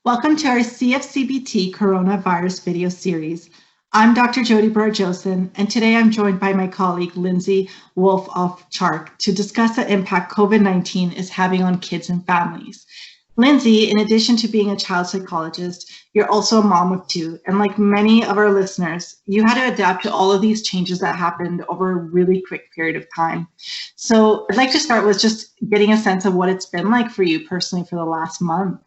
Welcome to our CFCBT coronavirus video series. I'm Dr. Joti Brar-Josan, and today I'm joined by my colleague Lindsay Wolf-Owczarek to discuss the impact COVID-19 is having on kids and families. Lindsay, in addition to being a child psychologist, you're also a mom of two, and like many of our listeners, you had to adapt to all of these changes that happened over a really quick period of time. So I'd like to start with just getting a sense of what it's been like for you personally for the last month.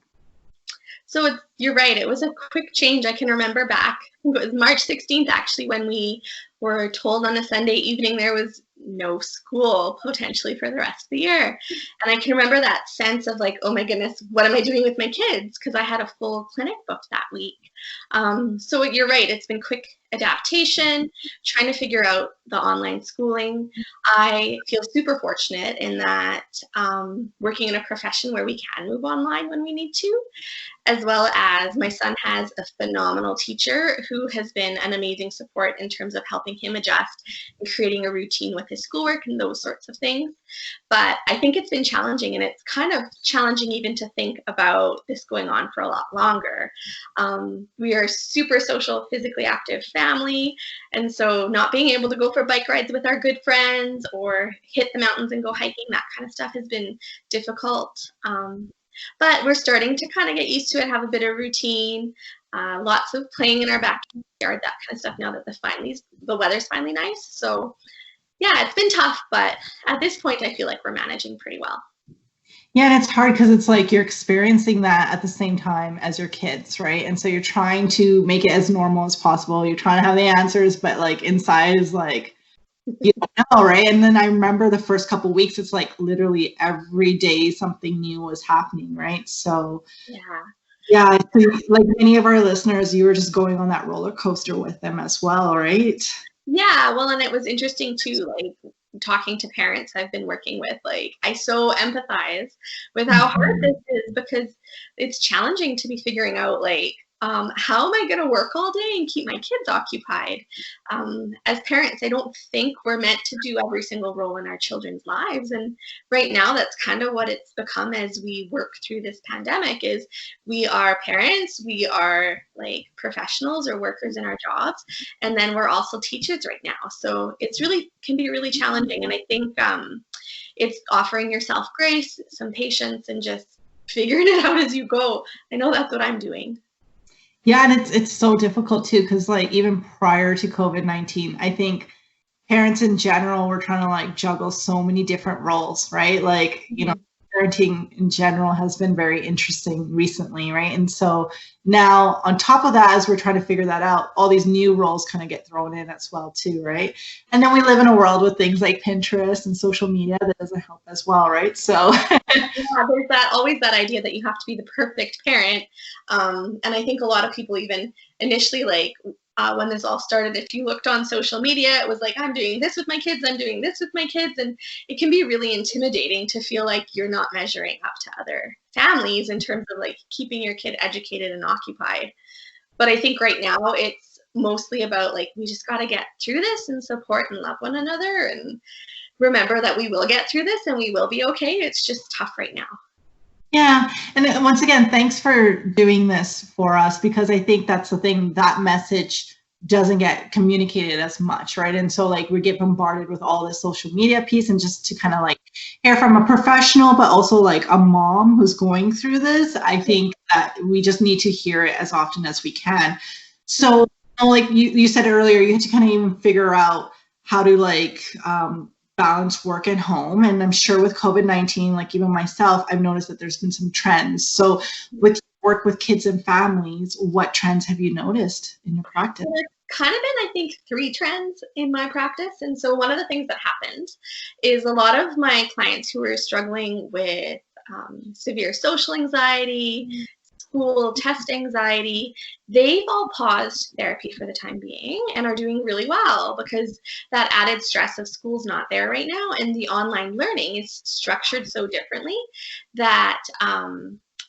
So you're right, it was a quick change. I can remember back, it was March 16th actually, when we were told on a Sunday evening there was no school potentially for the rest of the year. And I can remember that sense of like, oh my goodness, what am I doing with my kids? Because I had a full clinic booked that week. So you're right, it's been quick adaptation, trying to figure out the online schooling. I feel super fortunate in that working in a profession where we can move online when we need to, as well as my son has a phenomenal teacher who has been an amazing support in terms of helping him adjust and creating a routine with his schoolwork and those sorts of things. But I think it's been challenging, and it's kind of challenging even to think about this going on for a lot longer. We are super social, physically active family, and so not being able to go for bike rides with our good friends or hit the mountains and go hiking, that kind of stuff has been difficult. But we're starting to kind of get used to it, have a bit of routine, lots of playing in our backyard, that kind of stuff now that the weather's finally nice. So yeah, it's been tough, but at this point I feel like we're managing pretty well. Yeah, and it's hard because it's like you're experiencing that at the same time as your kids, right? And so you're trying to make it as normal as possible. You're trying to have the answers, but like inside is like, you don't know, right? And then I remember the first couple of weeks, it's like literally every day something new was happening, right? So yeah, so like many of our listeners, you were just going on that roller coaster with them as well, right? Yeah, well, and it was interesting too, like talking to parents I've been working with, like I so empathize with how hard this is, because it's challenging to be figuring out like, how am I going to work all day and keep my kids occupied? As parents, I don't think we're meant to do every single role in our children's lives. And right now, that's kind of what it's become as we work through this pandemic is we are parents, we are like professionals or workers in our jobs, and then we're also teachers right now. So it's really can be really challenging. And I think it's offering yourself grace, some patience, and just figuring it out as you go. I know that's what I'm doing. Yeah, and it's so difficult too, because like even prior to COVID-19, I think parents in general were trying to like juggle so many different roles, right? Like, you know, parenting in general has been very interesting recently, right? And so now on top of that, as we're trying to figure that out, all these new roles kind of get thrown in as well too, right? And then we live in a world with things like Pinterest and social media that doesn't help as well, right? So yeah, there's always that idea that you have to be the perfect parent. And I think a lot of people even initially like when this all started, if you looked on social media, it was like, I'm doing this with my kids, I'm doing this with my kids. And it can be really intimidating to feel like you're not measuring up to other families in terms of like keeping your kid educated and occupied. But I think right now it's mostly about like, we just got to get through this and support and love one another and remember that we will get through this and we will be okay. It's just tough right now. Yeah, and once again, thanks for doing this for us, because I think that's the thing, that message doesn't get communicated as much, right? And so like we get bombarded with all this social media piece, and just to kind of like hear from a professional, but also like a mom who's going through this, I think that we just need to hear it as often as we can. So like you said earlier, you had to kind of even figure out how to like balance work and home. And I'm sure with COVID-19, like even myself, I've noticed that there's been some trends. So with work with kids and families, what trends have you noticed in your practice? There's kind of been, I think, 3 trends in my practice. And so one of the things that happened is a lot of my clients who were struggling with severe social anxiety, school test anxiety, they've all paused therapy for the time being and are doing really well, because that added stress of school's not there right now, and the online learning is structured so differently that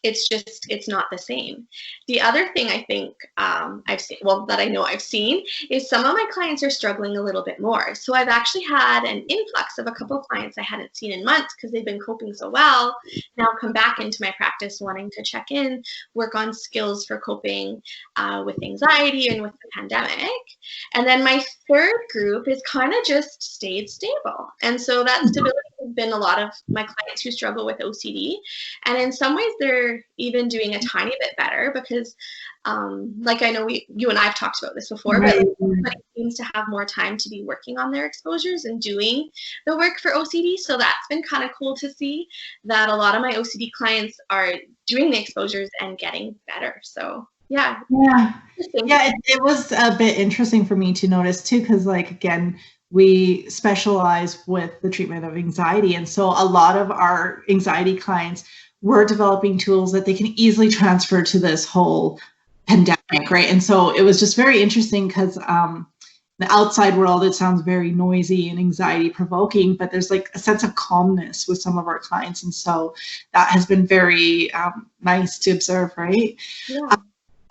it's not the same. The other thing I think I've seen, well, that I know I've seen, is some of my clients are struggling a little bit more. So I've actually had an influx of a couple of clients I hadn't seen in months because they've been coping so well, now come back into my practice wanting to check in, work on skills for coping with anxiety and with the pandemic. And then my third group is kind of just stayed stable. And so that stability has been a lot of my clients who struggle with OCD. And in some ways, they're even doing a tiny bit better because, like I know you and I have talked about this before, but everybody seems to have more time to be working on their exposures and doing the work for OCD. So that's been kind of cool to see that a lot of my OCD clients are doing the exposures and getting better. So yeah. It was a bit interesting for me to notice too, because like, again, we specialize with the treatment of anxiety. And so a lot of our anxiety clients were developing tools that they can easily transfer to this whole pandemic, right? And so it was just very interesting because the outside world, it sounds very noisy and anxiety provoking, but there's like a sense of calmness with some of our clients. And so that has been very nice to observe, right? Yeah.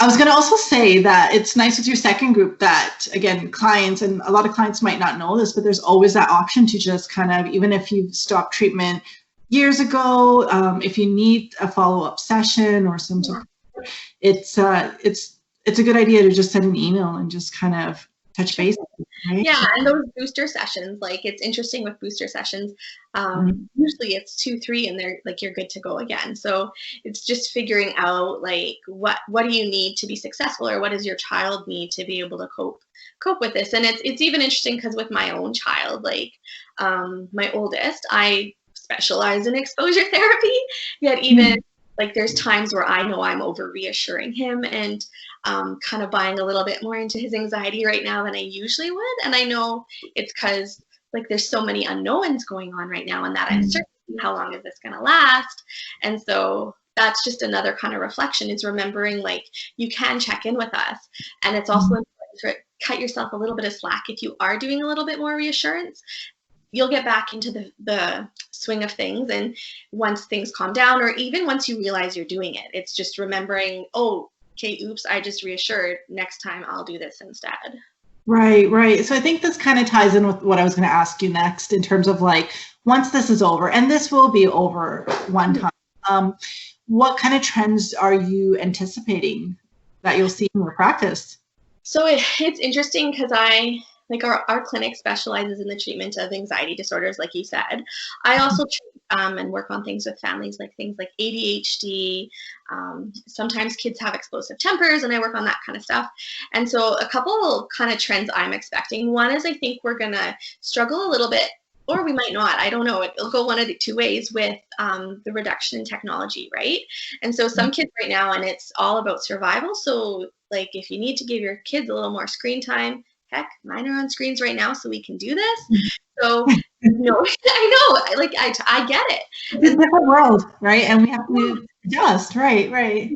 I was going to also say that it's nice with your second group that, again, clients, and a lot of clients might not know this, but there's always that option to just kind of, even if you've stopped treatment years ago, if you need a follow-up session or some sort of, it's a good idea to just send an email and just kind of touch base. Right? Yeah, and those booster sessions, like it's interesting with booster sessions, usually it's 2-3 and they're like, you're good to go again. So it's just figuring out like what do you need to be successful, or what does your child need to be able to cope with this. And it's even interesting because with my own child, like my oldest, I specialize in exposure therapy, yet even like there's times where I know I'm over reassuring him and kind of buying a little bit more into his anxiety right now than I usually would. And I know it's because like there's so many unknowns going on right now, and that uncertainty, how long is this going to last? And so that's just another kind of reflection, is remembering like you can check in with us. And it's also important to cut yourself a little bit of slack. If you are doing a little bit more reassurance, you'll get back into the swing of things. And once things calm down, or even once you realize you're doing it, it's just remembering, oh, okay, oops, I just reassured. Next time I'll do this instead. Right. So I think this kind of ties in with what I was going to ask you next in terms of like, once this is over, and this will be over one time, what kind of trends are you anticipating that you'll see in your practice? So it's interesting because our clinic specializes in the treatment of anxiety disorders, like you said. I also treat and work on things with families, like things like ADHD. Sometimes kids have explosive tempers, and I work on that kind of stuff. And so a couple kind of trends I'm expecting. One is I think we're going to struggle a little bit, or we might not. I don't know. It'll go one of the two ways with the reduction in technology, right? And so some kids right now, and it's all about survival. So like if you need to give your kids a little more screen time, heck, mine are on screens right now, so we can do this. So, no, I know, like, I get it. It's a different world, right? And we have to adjust, right.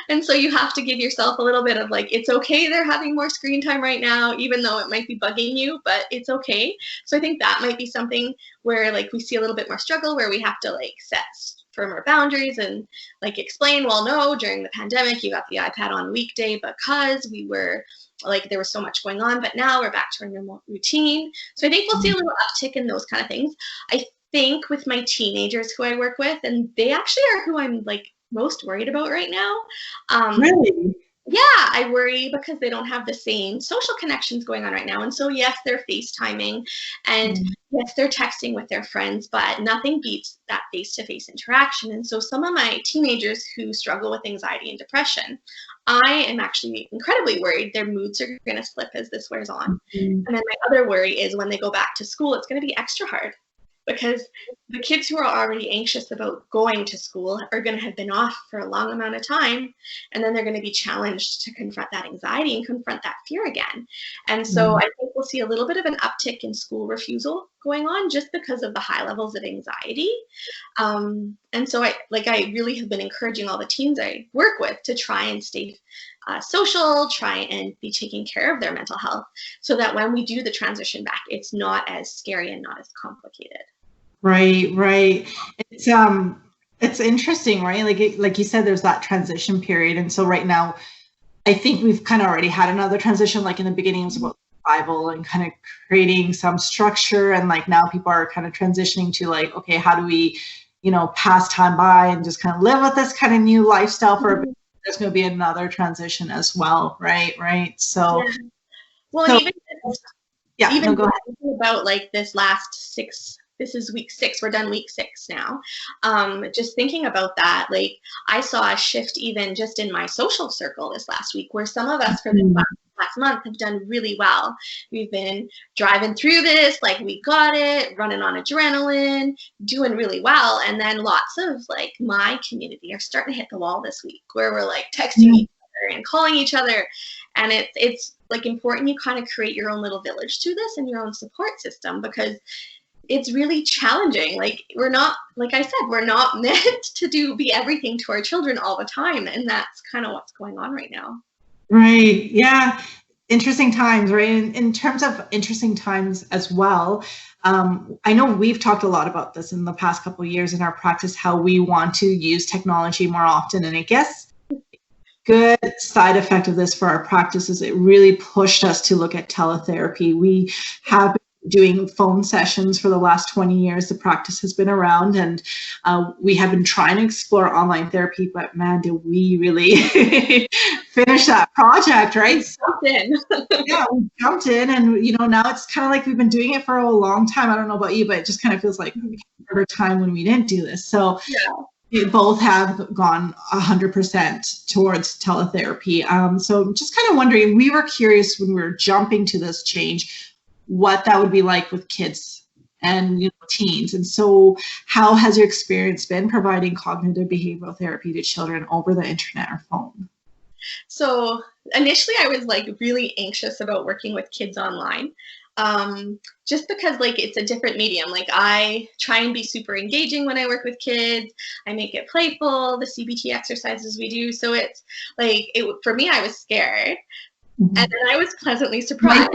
And so you have to give yourself a little bit of like, it's okay they're having more screen time right now, even though it might be bugging you, but it's okay. So I think that might be something where like we see a little bit more struggle, where we have to like set firmer boundaries and like explain, well, no, during the pandemic, you got the iPad on weekday because we were like, there was so much going on, but now we're back to our normal routine. So I think we'll see a little uptick in those kind of things. I think with my teenagers who I work with, and they actually are who I'm like most worried about right now. Really? Yeah, I worry because they don't have the same social connections going on right now. And so, yes, they're FaceTiming and yes, they're texting with their friends, but nothing beats that face-to-face interaction. And so some of my teenagers who struggle with anxiety and depression, I am actually incredibly worried their moods are going to slip as this wears on. And then my other worry is when they go back to school, it's going to be extra hard, because the kids who are already anxious about going to school are going to have been off for a long amount of time, and then they're going to be challenged to confront that anxiety and confront that fear again. And so I think we'll see a little bit of an uptick in school refusal going on just because of the high levels of anxiety. And so I really have been encouraging all the teens I work with to try and stay social, try and be taking care of their mental health, so that when we do the transition back, it's not as scary and not as complicated. Right. It's It's interesting, right? Like you said, there's that transition period. And so right now, I think we've kind of already had another transition. Like in the beginning, it was about survival and kind of creating some structure. And like now people are kind of transitioning to like, okay, how do we, pass time by and just kind of live with this kind of new lifestyle for a bit. There's going to be another transition as well, right? So, yeah. Well, so, even go ahead. thinking about like this is week 6, we're done week 6 now. Just thinking about that, like I saw a shift even just in my social circle this last week, where some of us for the last month have done really well. We've been driving through this, like we got it, running on adrenaline, doing really well. And then lots of like my community are starting to hit the wall this week, where we're like texting each other and calling each other. And it's like important you kind of create your own little village through this and your own support system, because it's really challenging. Like we're not, like I said, we're not meant to be everything to our children all the time. And that's kind of what's going on right now. Right. Yeah. Interesting times, right? In terms of interesting times as well, I know we've talked a lot about this in the past couple of years in our practice, how we want to use technology more often. And I guess good side effect of this for our practice is it really pushed us to look at teletherapy. We have been doing phone sessions for the last 20 years. The practice has been around, and we have been trying to explore online therapy, but man, did we really finish that project, right? Yeah, we jumped in, and now it's kind of like we've been doing it for a long time. I don't know about you, but it just kind of feels like over time when we didn't do this. So we both have gone 100% towards teletherapy. So just kind of wondering, we were curious when we were jumping to this change, what that would be like with kids and teens. And so how has your experience been providing cognitive behavioral therapy to children over the internet or phone? So initially I was like really anxious about working with kids online, just because like it's a different medium. Like I try and be super engaging when I work with kids. I make it playful, the CBT exercises we do. So it's like, for me, I was scared. And then I was pleasantly surprised.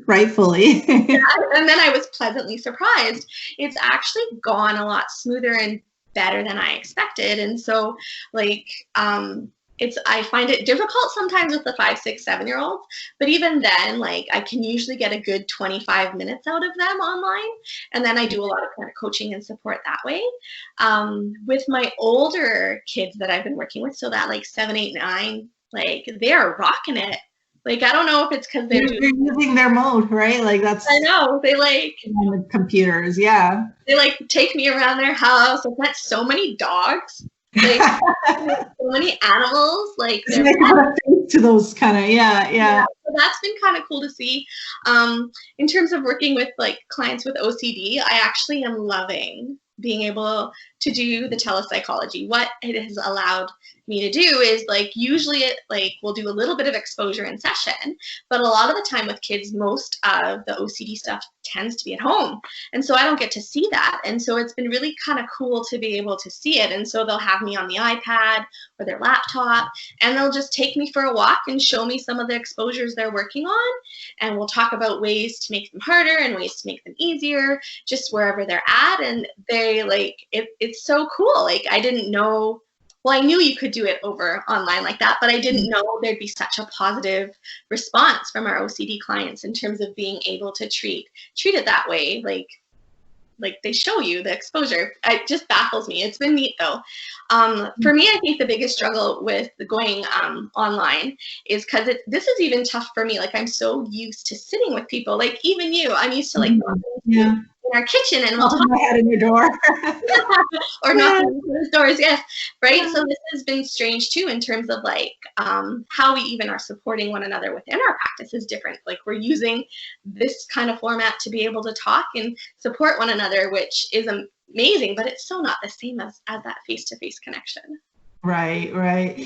Rightfully. And then I was pleasantly surprised. It's actually gone a lot smoother and better than I expected. And so like, I find it difficult sometimes with the 5, 6, 7-year-olds, but even then, like I can usually get a good 25 minutes out of them online. And then I do a lot of kind of coaching and support that way. With my older kids that I've been working with, so that like 7, 8, 9, like they're rocking it. Like, I don't know if it's because they're using their mode, right? Like that's, I know, they like the computers. Yeah. They like take me around their house. I've met so many dogs, like so many animals, like they're to those kind of, yeah. So that's been kind of cool to see. In terms of working with like clients with OCD, I actually am loving being able to do the telepsychology. What it has allowed me to do is like, usually it like we'll do a little bit of exposure in session, but a lot of the time with kids, most of the OCD stuff tends to be at home. And so I don't get to see that. And so it's been really kind of cool to be able to see it. And so they'll have me on the iPad or their laptop, and they'll just take me for a walk and show me some of the exposures they're working on. And we'll talk about ways to make them harder and ways to make them easier, just wherever they're at. And they like, it's so cool. Like I didn't know, well, I knew you could do it over online like that, but I didn't know there'd be such a positive response from our OCD clients in terms of being able to treat it that way. Like they show you the exposure. It just baffles me. It's been neat though. For me, I think the biggest struggle with going online is because this is even tough for me. Like I'm so used to sitting with people, like even you, I'm used to like in our kitchen and we'll talk my head in your door or knocking on those doors. Yes. Right. So this has been strange too, in terms of like how we even are supporting one another within our practice is different. Like we're using this kind of format to be able to talk and support one another, which is amazing, but it's still not the same as that face-to-face connection. Right.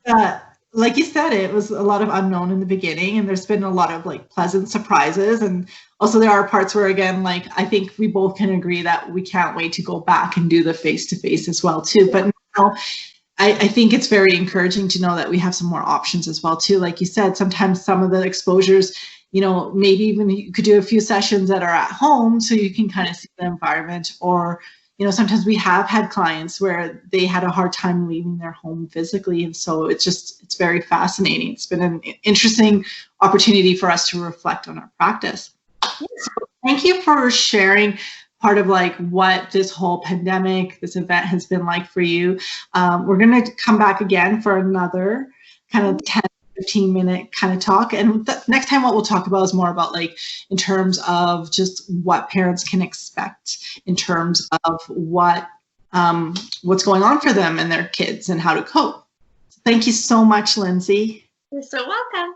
Yeah. Like you said, it was a lot of unknown in the beginning, and there's been a lot of like pleasant surprises. And also there are parts where, again, like I think we both can agree that we can't wait to go back and do the face-to-face as well too. But now I think it's very encouraging to know that we have some more options as well too. Like you said, sometimes some of the exposures, maybe even you could do a few sessions that are at home so you can kind of see the environment, or sometimes we have had clients where they had a hard time leaving their home physically. And so it's very fascinating. It's been an interesting opportunity for us to reflect on our practice. So thank you for sharing part of like what this whole pandemic, this event has been like for you. We're going to come back again for another kind of 10-15-minute kind of talk. And next time what we'll talk about is more about like in terms of just what parents can expect in terms of what's going on for them and their kids and how to cope. Thank you so much, Lindsay. You're so welcome.